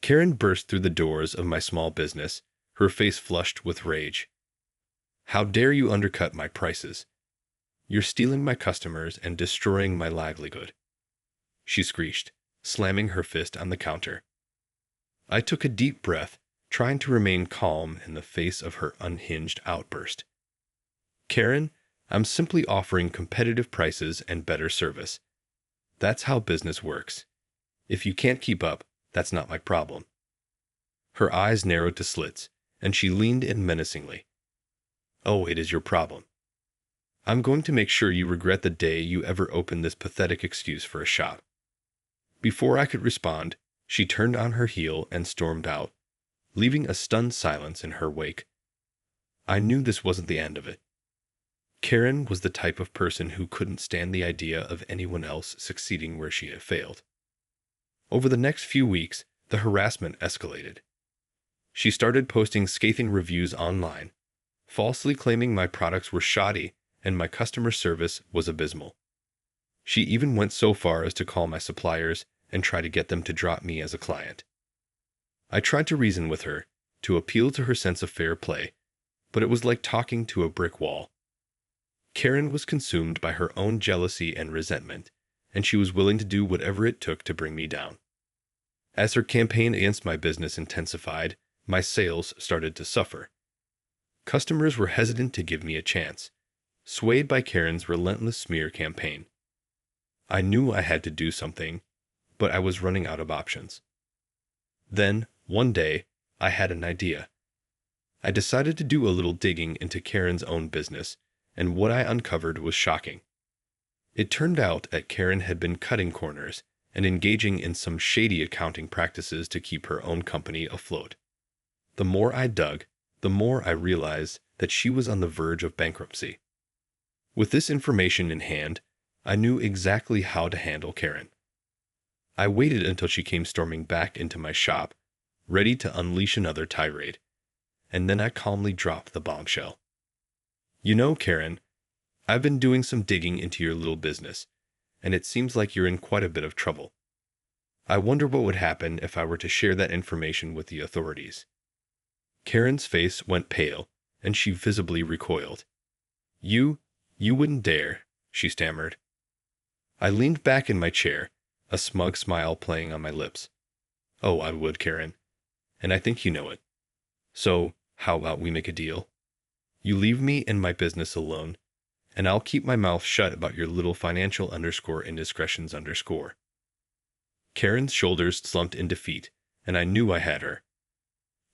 Karen burst through the doors of my small business, her face flushed with rage. "How dare you undercut my prices? You're stealing my customers and destroying my livelihood," she screeched, slamming her fist on the counter. I took a deep breath, trying to remain calm in the face of her unhinged outburst. "Karen, I'm simply offering competitive prices and better service. That's how business works. If you can't keep up, that's not my problem." Her eyes narrowed to slits, and she leaned in menacingly. "Oh, it is your problem. I'm going to make sure you regret the day you ever opened this pathetic excuse for a shop." Before I could respond, she turned on her heel and stormed out, leaving a stunned silence in her wake. I knew this wasn't the end of it. Karen was the type of person who couldn't stand the idea of anyone else succeeding where she had failed. Over the next few weeks, the harassment escalated. She started posting scathing reviews online, falsely claiming my products were shoddy and my customer service was abysmal. She even went so far as to call my suppliers and try to get them to drop me as a client. I tried to reason with her, to appeal to her sense of fair play, but it was like talking to a brick wall. Karen was consumed by her own jealousy and resentment, and she was willing to do whatever it took to bring me down. As her campaign against my business intensified, my sales started to suffer. Customers were hesitant to give me a chance, swayed by Karen's relentless smear campaign. I knew I had to do something, but I was running out of options. Then, one day, I had an idea. I decided to do a little digging into Karen's own business, and what I uncovered was shocking. It turned out that Karen had been cutting corners and engaging in some shady accounting practices to keep her own company afloat. The more I dug, the more I realized that she was on the verge of bankruptcy. With this information in hand, I knew exactly how to handle Karen. I waited until she came storming back into my shop, ready to unleash another tirade, and then I calmly dropped the bombshell. "You know, Karen, I've been doing some digging into your little business, and it seems like you're in quite a bit of trouble. I wonder what would happen if I were to share that information with the authorities." Karen's face went pale, and she visibly recoiled. You wouldn't dare," she stammered. I leaned back in my chair, a smug smile playing on my lips. "Oh, I would, Karen, and I think you know it. So, how about we make a deal? You leave me and my business alone, and I'll keep my mouth shut about your little financial _indiscretions _." Karen's shoulders slumped in defeat, and I knew I had her.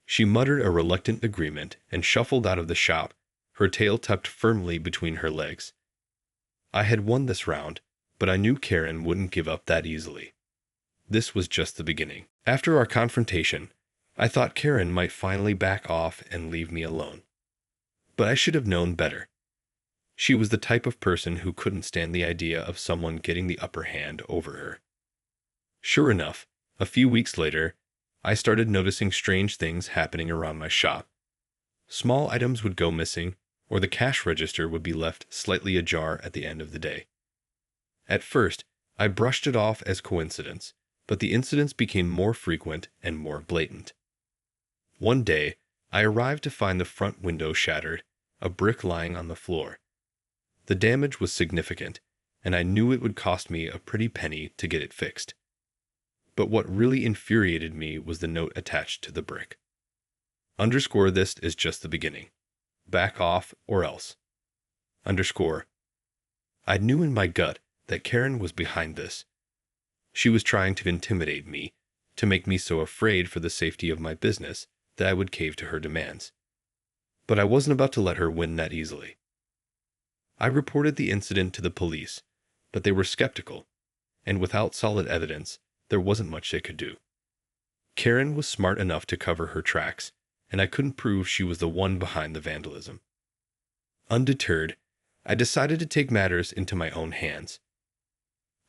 She muttered a reluctant agreement and shuffled out of the shop, her tail tucked firmly between her legs. I had won this round, but I knew Karen wouldn't give up that easily. This was just the beginning. After our confrontation, I thought Karen might finally back off and leave me alone. But I should have known better. She was the type of person who couldn't stand the idea of someone getting the upper hand over her. Sure enough, a few weeks later, I started noticing strange things happening around my shop. Small items would go missing, or the cash register would be left slightly ajar at the end of the day. At first, I brushed it off as coincidence, but the incidents became more frequent and more blatant. One day, I arrived to find the front window shattered, a brick lying on the floor. The damage was significant, and I knew it would cost me a pretty penny to get it fixed. But what really infuriated me was the note attached to the brick. "This is just the beginning. Back off or else. _ I knew in my gut that Karen was behind this. She was trying to intimidate me, to make me so afraid for the safety of my business that I would cave to her demands. But I wasn't about to let her win that easily. I reported the incident to the police, but they were skeptical, and without solid evidence, there wasn't much they could do. Karen was smart enough to cover her tracks, and I couldn't prove she was the one behind the vandalism. Undeterred, I decided to take matters into my own hands.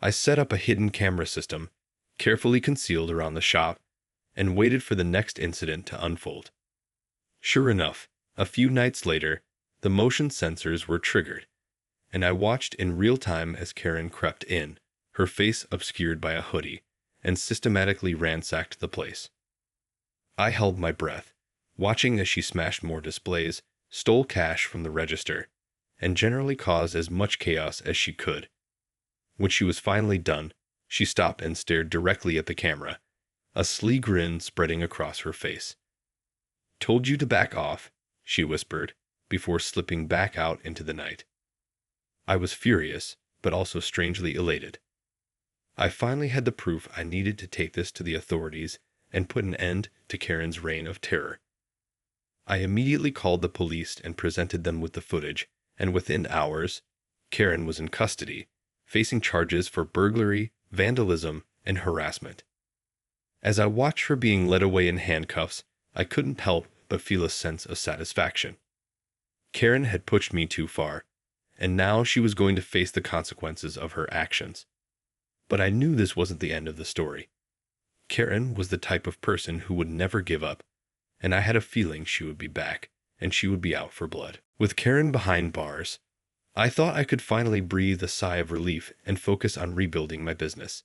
I set up a hidden camera system, carefully concealed around the shop, and waited for the next incident to unfold. Sure enough, a few nights later, the motion sensors were triggered, and I watched in real time as Karen crept in, her face obscured by a hoodie, and systematically ransacked the place. I held my breath, watching as she smashed more displays, stole cash from the register, and generally caused as much chaos as she could. When she was finally done, she stopped and stared directly at the camera, a sly grin spreading across her face. "Told you to back off," she whispered, before slipping back out into the night. I was furious, but also strangely elated. I finally had the proof I needed to take this to the authorities and put an end to Karen's reign of terror. I immediately called the police and presented them with the footage, and within hours, Karen was in custody, facing charges for burglary, vandalism, and harassment. As I watched her being led away in handcuffs, I couldn't help but feel a sense of satisfaction. Karen had pushed me too far, and now she was going to face the consequences of her actions. But I knew this wasn't the end of the story. Karen was the type of person who would never give up, and I had a feeling she would be back, and she would be out for blood. With Karen behind bars, I thought I could finally breathe a sigh of relief and focus on rebuilding my business.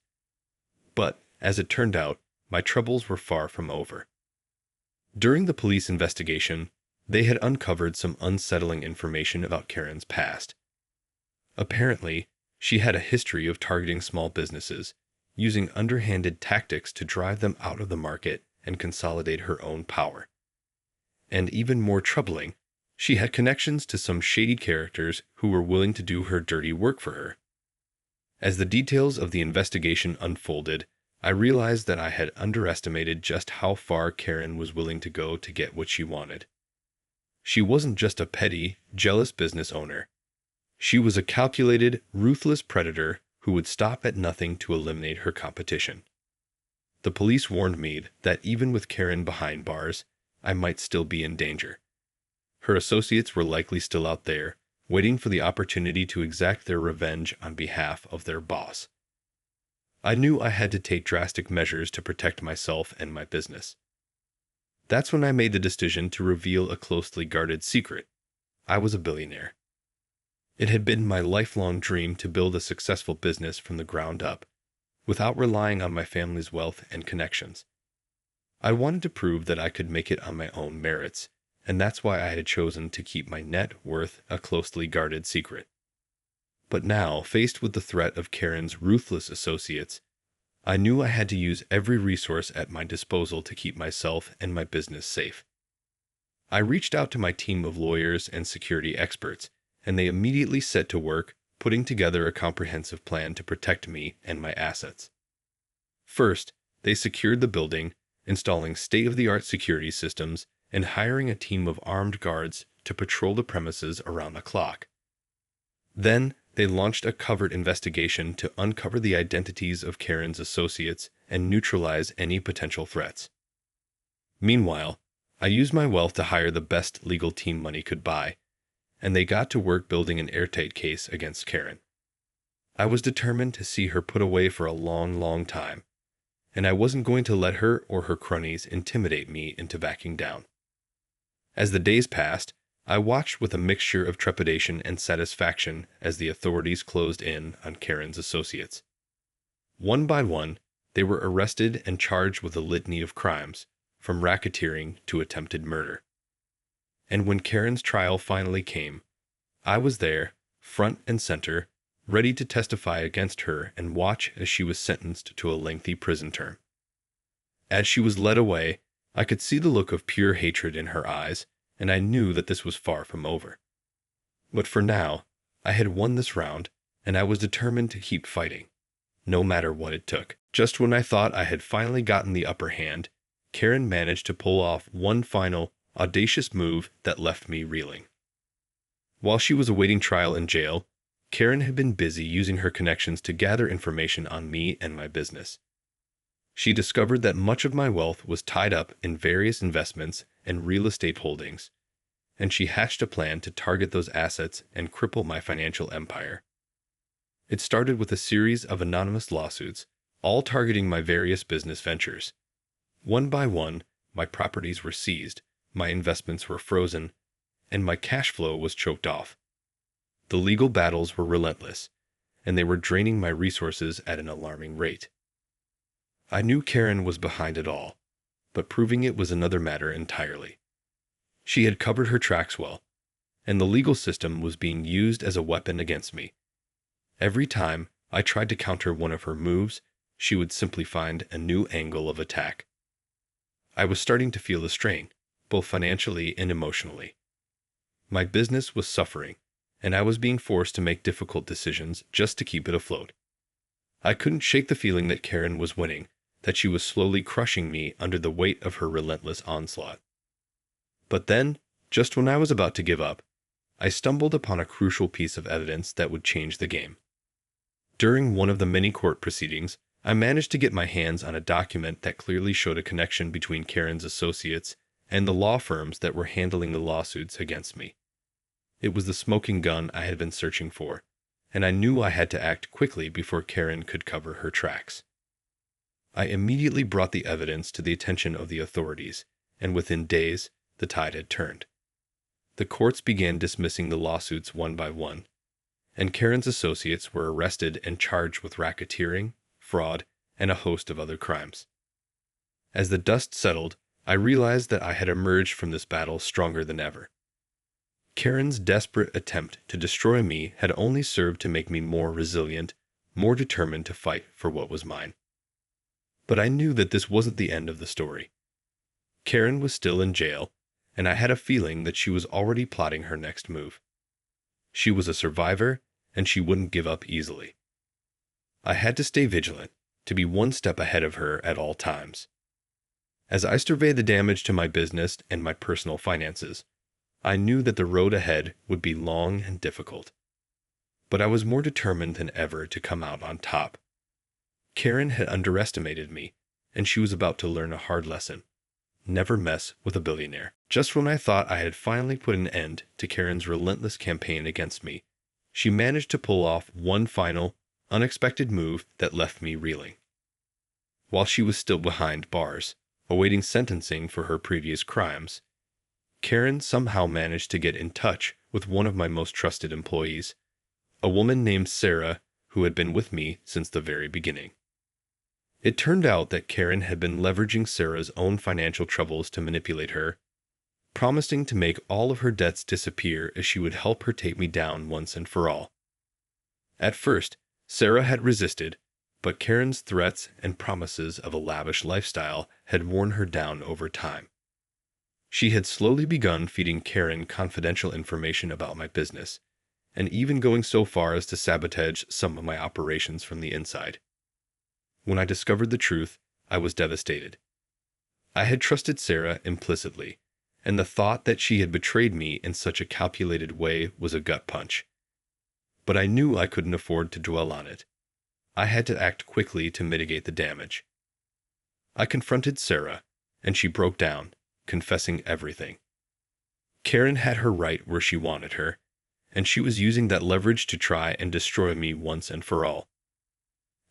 But, as it turned out, my troubles were far from over. During the police investigation, they had uncovered some unsettling information about Karen's past. Apparently, she had a history of targeting small businesses, using underhanded tactics to drive them out of the market and consolidate her own power. And even more troubling, she had connections to some shady characters who were willing to do her dirty work for her. As the details of the investigation unfolded, I realized that I had underestimated just how far Karen was willing to go to get what she wanted. She wasn't just a petty, jealous business owner. She was a calculated, ruthless predator who would stop at nothing to eliminate her competition. The police warned me that even with Karen behind bars, I might still be in danger. Her associates were likely still out there, waiting for the opportunity to exact their revenge on behalf of their boss. I knew I had to take drastic measures to protect myself and my business. That's when I made the decision to reveal a closely guarded secret. I was a billionaire. It had been my lifelong dream to build a successful business from the ground up, without relying on my family's wealth and connections. I wanted to prove that I could make it on my own merits, and that's why I had chosen to keep my net worth a closely guarded secret. But now, faced with the threat of Karen's ruthless associates, I knew I had to use every resource at my disposal to keep myself and my business safe. I reached out to my team of lawyers and security experts, and they immediately set to work putting together a comprehensive plan to protect me and my assets. First, they secured the building, installing state-of-the-art security systems and hiring a team of armed guards to patrol the premises around the clock. Then, they launched a covert investigation to uncover the identities of Karen's associates and neutralize any potential threats. Meanwhile, I used my wealth to hire the best legal team money could buy, and they got to work building an airtight case against Karen. I was determined to see her put away for a long, long time, and I wasn't going to let her or her cronies intimidate me into backing down. As the days passed, I watched with a mixture of trepidation and satisfaction as the authorities closed in on Karen's associates. One by one, they were arrested and charged with a litany of crimes, from racketeering to attempted murder. And when Karen's trial finally came, I was there, front and center, ready to testify against her and watch as she was sentenced to a lengthy prison term. As she was led away, I could see the look of pure hatred in her eyes, and I knew that this was far from over. But for now, I had won this round, and I was determined to keep fighting, no matter what it took. Just when I thought I had finally gotten the upper hand, Karen managed to pull off one final, audacious move that left me reeling. While she was awaiting trial in jail, Karen had been busy using her connections to gather information on me and my business. She discovered that much of my wealth was tied up in various investments and real estate holdings, and she hatched a plan to target those assets and cripple my financial empire. It started with a series of anonymous lawsuits, all targeting my various business ventures. One by one, my properties were seized, my investments were frozen, and my cash flow was choked off. The legal battles were relentless, and they were draining my resources at an alarming rate. I knew Karen was behind it all, but proving it was another matter entirely. She had covered her tracks well, and the legal system was being used as a weapon against me. Every time I tried to counter one of her moves, she would simply find a new angle of attack. I was starting to feel the strain, both financially and emotionally. My business was suffering, and I was being forced to make difficult decisions just to keep it afloat. I couldn't shake the feeling that Karen was winning, that she was slowly crushing me under the weight of her relentless onslaught. But then, just when I was about to give up, I stumbled upon a crucial piece of evidence that would change the game. During one of the many court proceedings, I managed to get my hands on a document that clearly showed a connection between Karen's associates and the law firms that were handling the lawsuits against me. It was the smoking gun I had been searching for, and I knew I had to act quickly before Karen could cover her tracks. I immediately brought the evidence to the attention of the authorities, and within days, the tide had turned. The courts began dismissing the lawsuits one by one, and Karen's associates were arrested and charged with racketeering, fraud, and a host of other crimes. As the dust settled, I realized that I had emerged from this battle stronger than ever. Karen's desperate attempt to destroy me had only served to make me more resilient, more determined to fight for what was mine. But I knew that this wasn't the end of the story. Karen was still in jail, and I had a feeling that she was already plotting her next move. She was a survivor, and she wouldn't give up easily. I had to stay vigilant, to be one step ahead of her at all times. As I surveyed the damage to my business and my personal finances, I knew that the road ahead would be long and difficult. But I was more determined than ever to come out on top. Karen had underestimated me, and she was about to learn a hard lesson. Never mess with a billionaire. Just when I thought I had finally put an end to Karen's relentless campaign against me, she managed to pull off one final, unexpected move that left me reeling. While she was still behind bars, awaiting sentencing for her previous crimes, Karen somehow managed to get in touch with one of my most trusted employees, a woman named Sarah who had been with me since the very beginning. It turned out that Karen had been leveraging Sarah's own financial troubles to manipulate her, promising to make all of her debts disappear if she would help her take me down once and for all. At first, Sarah had resisted, but Karen's threats and promises of a lavish lifestyle had worn her down over time. She had slowly begun feeding Karen confidential information about my business, and even going so far as to sabotage some of my operations from the inside. When I discovered the truth, I was devastated. I had trusted Sarah implicitly, and the thought that she had betrayed me in such a calculated way was a gut punch. But I knew I couldn't afford to dwell on it. I had to act quickly to mitigate the damage. I confronted Sarah, and she broke down, confessing everything. Karen had her right where she wanted her, and she was using that leverage to try and destroy me once and for all.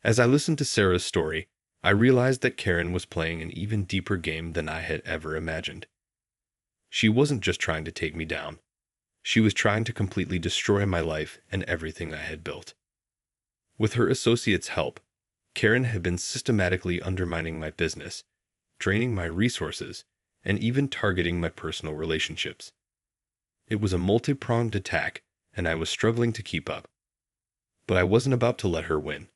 As I listened to Sarah's story, I realized that Karen was playing an even deeper game than I had ever imagined. She wasn't just trying to take me down. She was trying to completely destroy my life and everything I had built. With her associates' help, Karen had been systematically undermining my business, draining my resources, and even targeting my personal relationships. It was a multi-pronged attack, and I was struggling to keep up. But I wasn't about to let her win.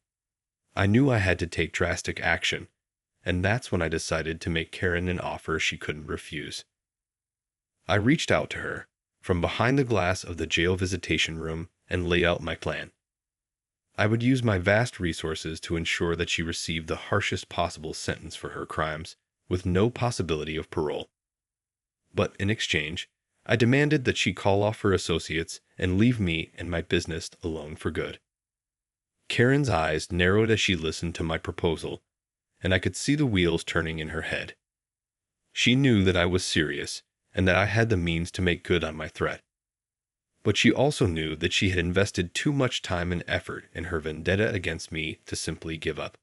I knew I had to take drastic action, and that's when I decided to make Karen an offer she couldn't refuse. I reached out to her from behind the glass of the jail visitation room and laid out my plan. I would use my vast resources to ensure that she received the harshest possible sentence for her crimes, with no possibility of parole. But in exchange, I demanded that she call off her associates and leave me and my business alone for good. Karen's eyes narrowed as she listened to my proposal, and I could see the wheels turning in her head. She knew that I was serious and that I had the means to make good on my threat. But she also knew that she had invested too much time and effort in her vendetta against me to simply give up.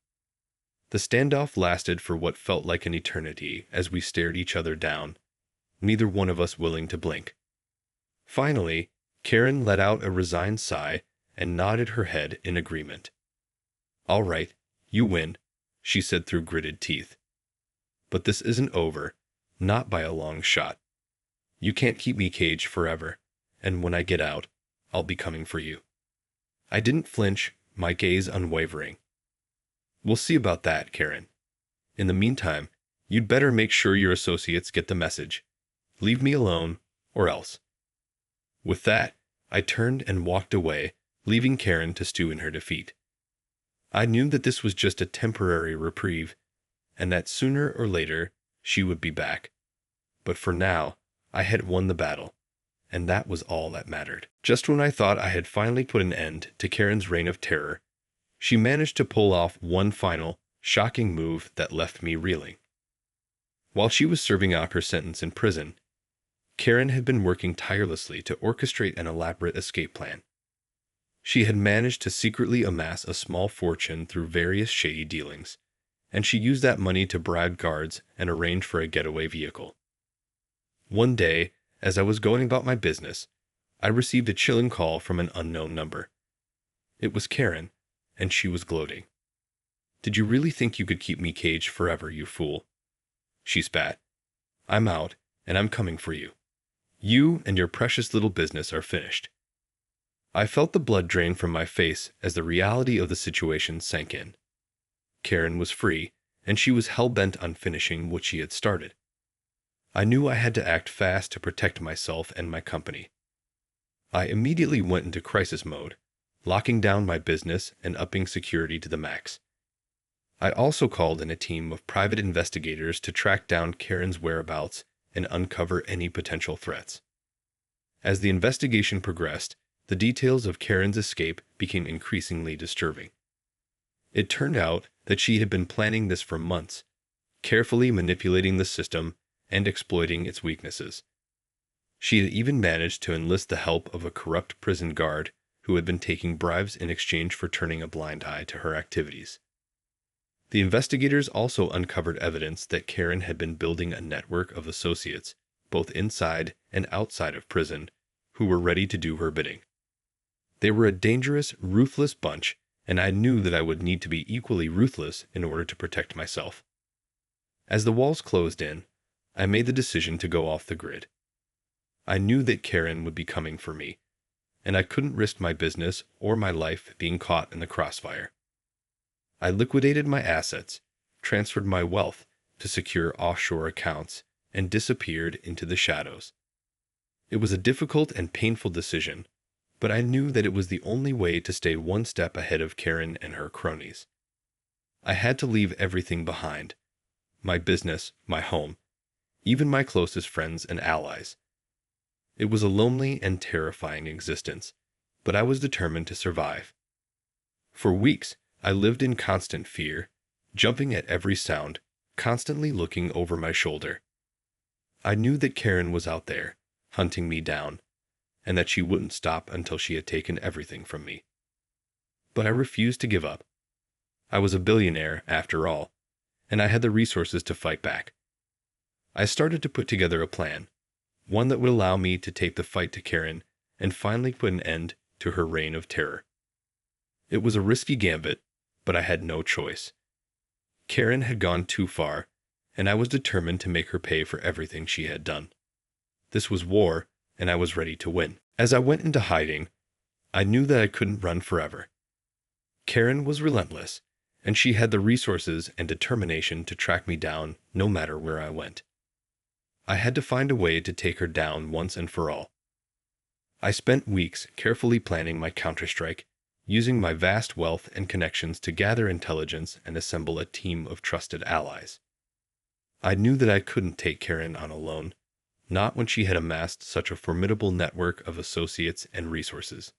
The standoff lasted for what felt like an eternity as we stared each other down, neither one of us willing to blink. Finally, Karen let out a resigned sigh and nodded her head in agreement. "All right, you win," she said through gritted teeth. But this isn't over, not by a long shot. You can't keep me caged forever, and when I get out, I'll be coming for you." I didn't flinch, my gaze unwavering. "We'll see about that, Karen. In the meantime, you'd better make sure your associates get the message. Leave me alone, or else." With that, I turned and walked away, leaving Karen to stew in her defeat. I knew that this was just a temporary reprieve, and that sooner or later she would be back. But for now, I had won the battle, and that was all that mattered. Just when I thought I had finally put an end to Karen's reign of terror, she managed to pull off one final, shocking move that left me reeling. While she was serving out her sentence in prison, Karen had been working tirelessly to orchestrate an elaborate escape plan. She had managed to secretly amass a small fortune through various shady dealings, and she used that money to bribe guards and arrange for a getaway vehicle. One day, as I was going about my business, I received a chilling call from an unknown number. It was Karen, and she was gloating. "Did you really think you could keep me caged forever, you fool?" she spat. "I'm out, and I'm coming for you. You and your precious little business are finished." I felt the blood drain from my face as the reality of the situation sank in. Karen was free, and she was hell-bent on finishing what she had started. I knew I had to act fast to protect myself and my company. I immediately went into crisis mode, locking down my business and upping security to the max. I also called in a team of private investigators to track down Karen's whereabouts and uncover any potential threats. As the investigation progressed, the details of Karen's escape became increasingly disturbing. It turned out that she had been planning this for months, carefully manipulating the system and exploiting its weaknesses. She had even managed to enlist the help of a corrupt prison guard who had been taking bribes in exchange for turning a blind eye to her activities. The investigators also uncovered evidence that Karen had been building a network of associates, both inside and outside of prison, who were ready to do her bidding. They were a dangerous, ruthless bunch, and I knew that I would need to be equally ruthless in order to protect myself. As the walls closed in, I made the decision to go off the grid. I knew that Karen would be coming for me, and I couldn't risk my business or my life being caught in the crossfire. I liquidated my assets, transferred my wealth to secure offshore accounts, and disappeared into the shadows. It was a difficult and painful decision, but I knew that it was the only way to stay one step ahead of Karen and her cronies. I had to leave everything behind: my business, my home, even my closest friends and allies. It was a lonely and terrifying existence, but I was determined to survive. For weeks, I lived in constant fear, jumping at every sound, constantly looking over my shoulder. I knew that Karen was out there, hunting me down, and that she wouldn't stop until she had taken everything from me. But I refused to give up. I was a billionaire, after all, and I had the resources to fight back. I started to put together a plan, one that would allow me to take the fight to Karen and finally put an end to her reign of terror. It was a risky gambit, but I had no choice. Karen had gone too far, and I was determined to make her pay for everything she had done. This was war, and I was ready to win. As I went into hiding, I knew that I couldn't run forever. Karen was relentless, and she had the resources and determination to track me down no matter where I went. I had to find a way to take her down once and for all. I spent weeks carefully planning my counterstrike, using my vast wealth and connections to gather intelligence and assemble a team of trusted allies. I knew that I couldn't take Karen on alone, not when she had amassed such a formidable network of associates and resources.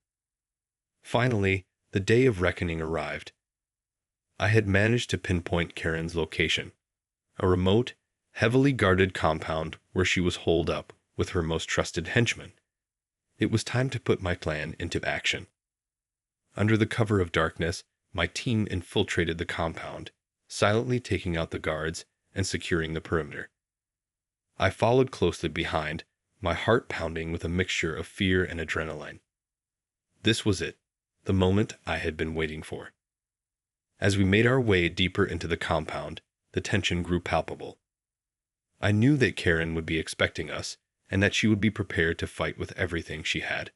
Finally, the day of reckoning arrived. I had managed to pinpoint Karen's location, a remote, heavily guarded compound where she was holed up with her most trusted henchmen. It was time to put my plan into action. Under the cover of darkness, my team infiltrated the compound, silently taking out the guards and securing the perimeter. I followed closely behind, my heart pounding with a mixture of fear and adrenaline. This was it, the moment I had been waiting for. As we made our way deeper into the compound, the tension grew palpable. I knew that Karen would be expecting us, and that she would be prepared to fight with everything she had.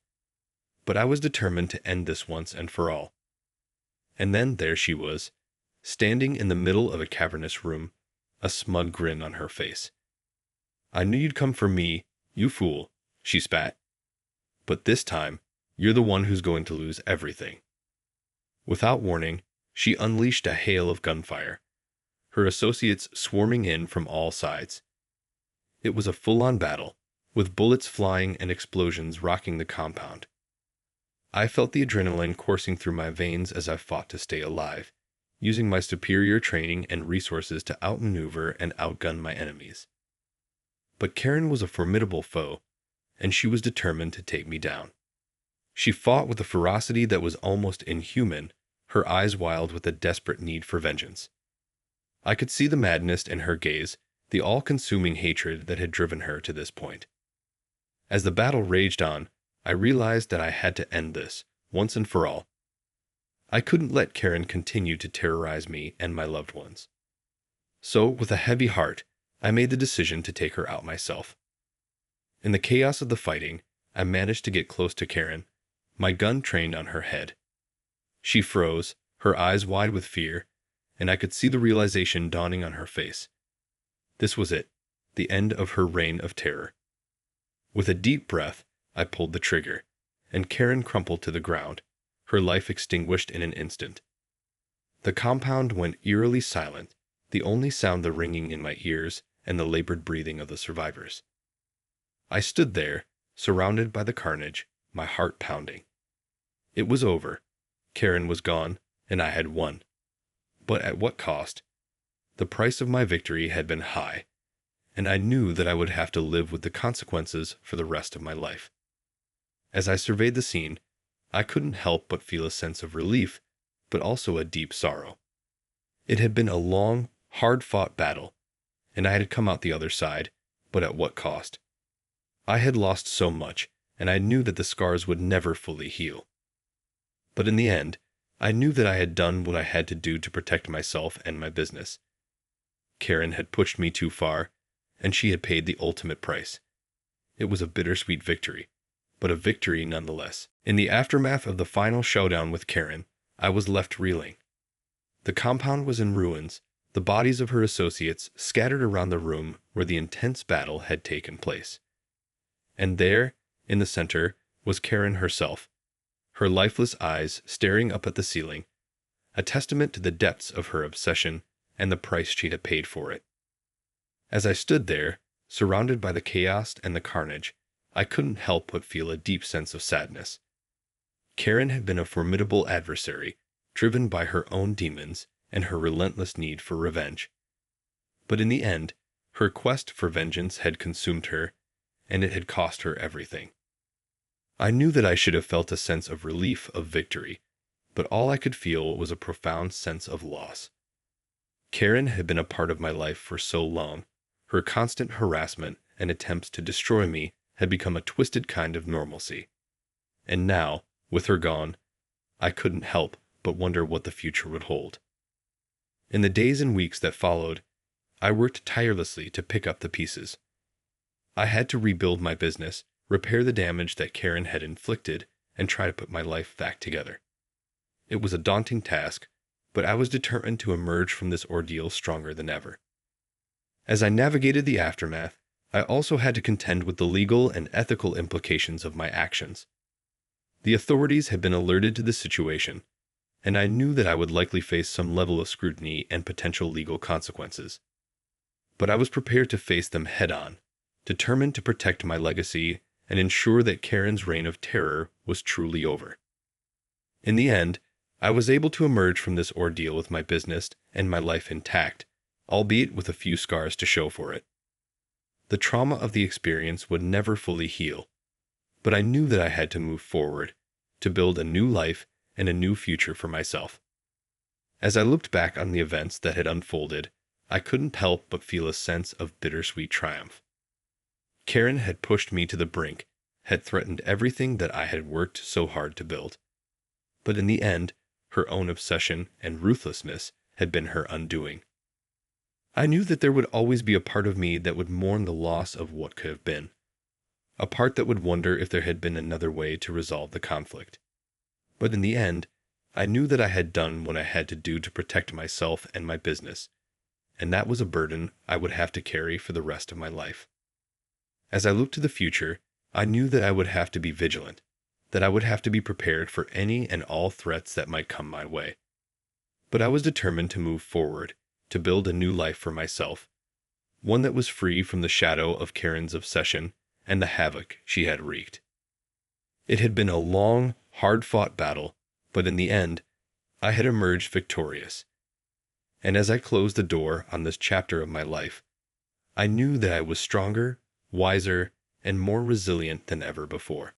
But I was determined to end this once and for all. And then there she was, standing in the middle of a cavernous room, a smug grin on her face. "I knew you'd come for me, you fool," she spat. "But this time, you're the one who's going to lose everything." Without warning, she unleashed a hail of gunfire, her associates swarming in from all sides. It was a full-on battle, with bullets flying and explosions rocking the compound. I felt the adrenaline coursing through my veins as I fought to stay alive, using my superior training and resources to outmaneuver and outgun my enemies. But Karen was a formidable foe, and she was determined to take me down. She fought with a ferocity that was almost inhuman, her eyes wild with a desperate need for vengeance. I could see the madness in her gaze, the all-consuming hatred that had driven her to this point. As the battle raged on, I realized that I had to end this, once and for all. I couldn't let Karen continue to terrorize me and my loved ones. So, with a heavy heart, I made the decision to take her out myself. In the chaos of the fighting, I managed to get close to Karen, my gun trained on her head. She froze, her eyes wide with fear, and I could see the realization dawning on her face. This was it, the end of her reign of terror. With a deep breath, I pulled the trigger, and Karen crumpled to the ground, her life extinguished in an instant. The compound went eerily silent, the only sound the ringing in my ears and the labored breathing of the survivors. I stood there, surrounded by the carnage, my heart pounding. It was over. Karen was gone, and I had won. But at what cost? The price of my victory had been high, and I knew that I would have to live with the consequences for the rest of my life. As I surveyed the scene, I couldn't help but feel a sense of relief, but also a deep sorrow. It had been a long, hard-fought battle, and I had come out the other side, but at what cost? I had lost so much, and I knew that the scars would never fully heal. But in the end, I knew that I had done what I had to do to protect myself and my business. Karen had pushed me too far, and she had paid the ultimate price. It was a bittersweet victory, but a victory nonetheless. In the aftermath of the final showdown with Karen, I was left reeling. The compound was in ruins, the bodies of her associates scattered around the room where the intense battle had taken place. And there, in the center, was Karen herself, her lifeless eyes staring up at the ceiling, a testament to the depths of her obsession and the price she had paid for it. As I stood there, surrounded by the chaos and the carnage, I couldn't help but feel a deep sense of sadness. Karen had been a formidable adversary, driven by her own demons and her relentless need for revenge. But in the end, her quest for vengeance had consumed her, and it had cost her everything. I knew that I should have felt a sense of relief of victory, but all I could feel was a profound sense of loss. Karen had been a part of my life for so long. Her constant harassment and attempts to destroy me had become a twisted kind of normalcy. And now, with her gone, I couldn't help but wonder what the future would hold. In the days and weeks that followed, I worked tirelessly to pick up the pieces. I had to rebuild my business, repair the damage that Karen had inflicted, and try to put my life back together. It was a daunting task, but I was determined to emerge from this ordeal stronger than ever. As I navigated the aftermath, I also had to contend with the legal and ethical implications of my actions. The authorities had been alerted to the situation, and I knew that I would likely face some level of scrutiny and potential legal consequences. But I was prepared to face them head-on, determined to protect my legacy and ensure that Karen's reign of terror was truly over. In the end, I was able to emerge from this ordeal with my business and my life intact, albeit with a few scars to show for it. The trauma of the experience would never fully heal, but I knew that I had to move forward, to build a new life and a new future for myself. As I looked back on the events that had unfolded, I couldn't help but feel a sense of bittersweet triumph. Karen had pushed me to the brink, had threatened everything that I had worked so hard to build. But in the end, her own obsession and ruthlessness had been her undoing. I knew that there would always be a part of me that would mourn the loss of what could have been, a part that would wonder if there had been another way to resolve the conflict. But in the end, I knew that I had done what I had to do to protect myself and my business, and that was a burden I would have to carry for the rest of my life. As I looked to the future, I knew that I would have to be vigilant, that I would have to be prepared for any and all threats that might come my way. But I was determined to move forward, to build a new life for myself, one that was free from the shadow of Karen's obsession and the havoc she had wreaked. It had been a long, hard-fought battle, but in the end, I had emerged victorious. And as I closed the door on this chapter of my life, I knew that I was stronger, wiser, and more resilient than ever before.